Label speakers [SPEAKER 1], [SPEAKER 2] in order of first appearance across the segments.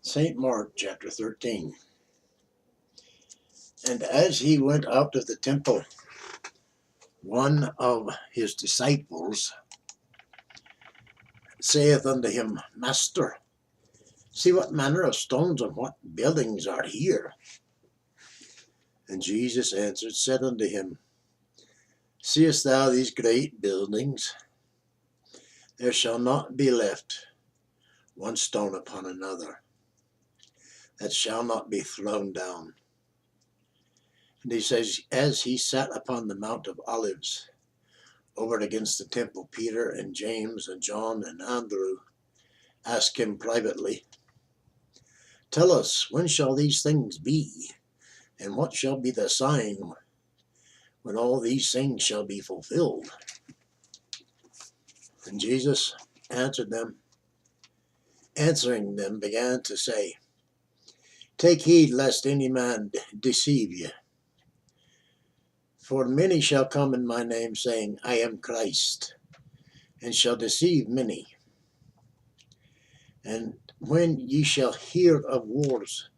[SPEAKER 1] St. Mark chapter 13. And as he went out of the temple, one of his disciples saith unto him, Master, see what manner of stones and what buildings are here. And Jesus answered, said unto him, Seest thou these great buildings? There shall not be left one stone upon another that shall not be thrown down. And he says, as he sat upon the Mount of Olives, over against the temple, Peter and James and John and Andrew asked him privately, Tell us, when shall these things be? And what shall be the sign when all these things shall be fulfilled? And Jesus answering them, began to say, Take heed lest any man deceive you. For many shall come in my name, saying, I am Christ, and shall deceive many. And when ye shall hear of wars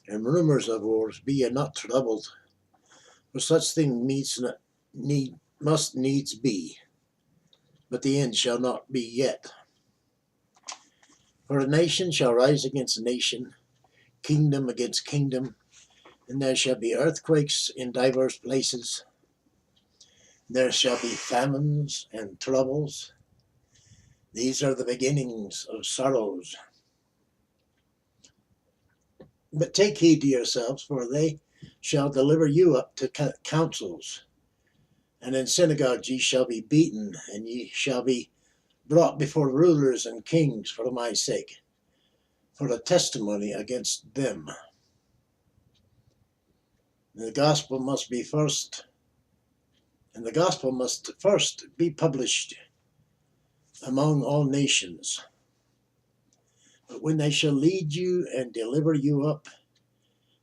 [SPEAKER 1] and rumors of wars, be ye not troubled, for such things must needs be, but the end shall not be yet. For a nation shall rise against nation, kingdom against kingdom, and there shall be earthquakes in divers places. There shall be famines and troubles. These are the beginnings of sorrows. But take heed to yourselves, for they shall deliver you up to councils, and in synagogues ye shall be beaten, and ye shall be brought before rulers and kings for my sake, for a testimony against them. And the gospel must first be published among all nations. But when they shall lead you and deliver you up,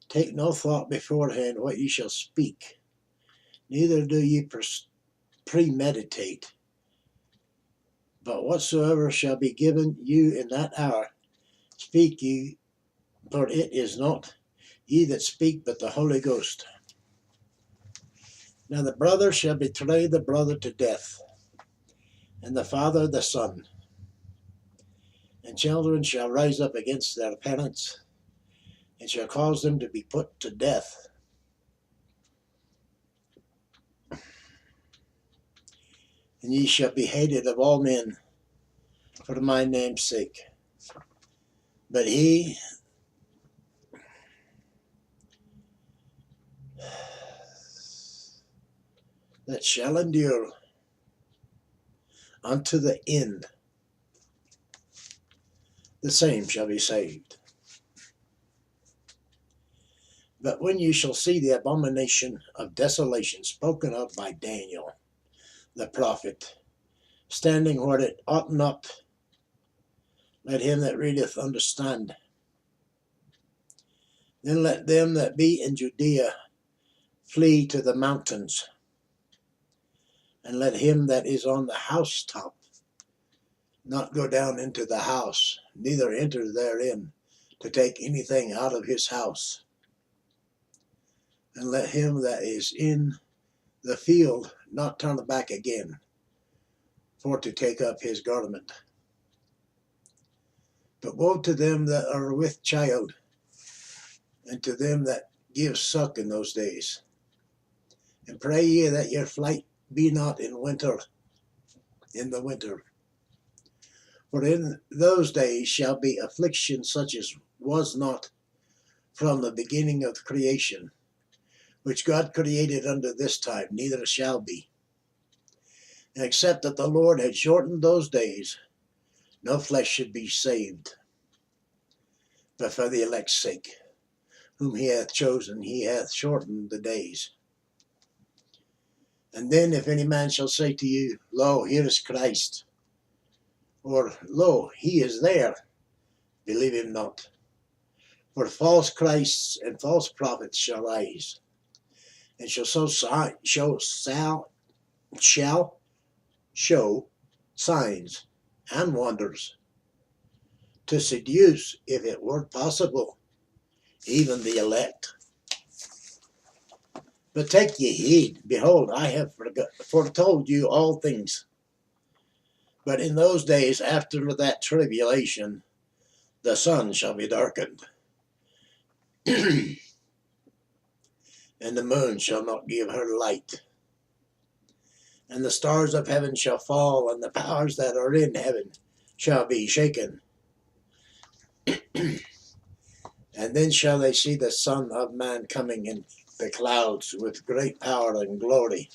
[SPEAKER 1] take no thought beforehand what ye shall speak, neither do ye premeditate. But whatsoever shall be given you in that hour, speak ye, for it is not ye that speak, but the Holy Ghost. Now the brother shall betray the brother to death, and the father the son. And children shall rise up against their parents, and shall cause them to be put to death. And ye shall be hated of all men for my name's sake. But he that shall endure unto the end, the same shall be saved. But when you shall see the abomination of desolation spoken of by Daniel the prophet, standing where it ought not, let him that readeth understand. Then let them that be in Judea flee to the mountains, and let him that is on the housetop not go down into the house, neither enter therein to take anything out of his house. And let him that is in the field not turn back again, for to take up his garment. But woe to them that are with child, and to them that give suck in those days. And pray ye that your flight be not in the winter. For in those days shall be affliction such as was not from the beginning of creation, which God created unto this time, neither shall be. And except that the Lord had shortened those days, no flesh should be saved. But for the elect's sake, whom he hath chosen, he hath shortened the days. And then if any man shall say to you, Lo, here is Christ, or Lo, he is there, believe him not. For false Christs and false prophets shall rise, and shall show signs and wonders, to seduce, if it were possible, even the elect. But take ye heed, behold, I have foretold you all things. But in those days after that tribulation, the sun shall be darkened, and the moon shall not give her light, and the stars of heaven shall fall, and the powers that are in heaven shall be shaken. And then shall they see the Son of Man coming in the clouds with great power and glory.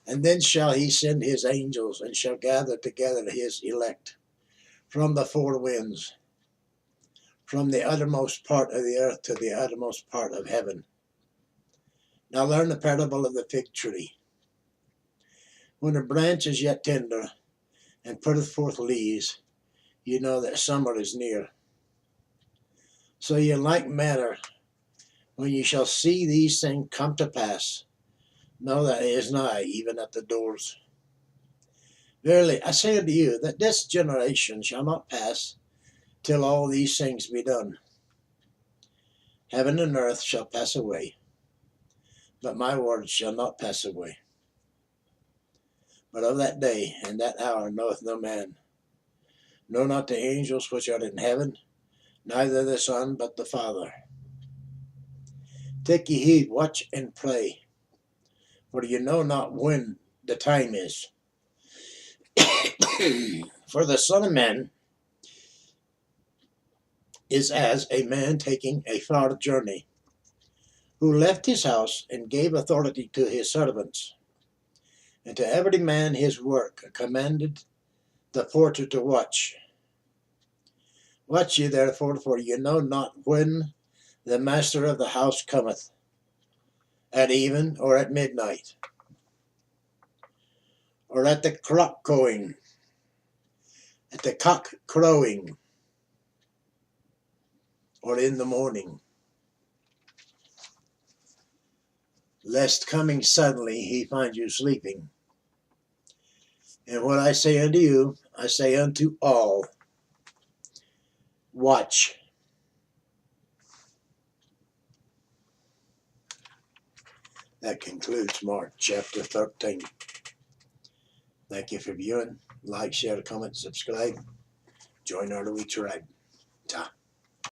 [SPEAKER 1] And then shall he send his angels, and shall gather together his elect from the four winds, from the uttermost part of the earth to the uttermost part of heaven. Now learn the parable of the fig tree. When a branch is yet tender, and putteth forth leaves, you know that summer is near. So in like manner, when you shall see these things come to pass, know that it is nigh, even at the doors. Verily, I say unto you, that this generation shall not pass till all these things be done. Heaven and earth shall pass away, but my words shall not pass away. But of that day and that hour knoweth no man, no, not the angels which are in heaven, neither the Son, but the Father. Take ye heed, watch and pray, for you know not when the time is. For the Son of Man is as a man taking a far journey, who left his house and gave authority to his servants, and to every man his work, commanded the porter to watch. Watch ye therefore, for you know not when the master of the house cometh, at even, or at midnight, or at the cock crowing, or in the morning, lest coming suddenly he find you sleeping. And what I say unto you, I say unto all, watch. That concludes Mark chapter 13. Thank you for viewing. Like, share, comment, subscribe. Join our Louis tribe.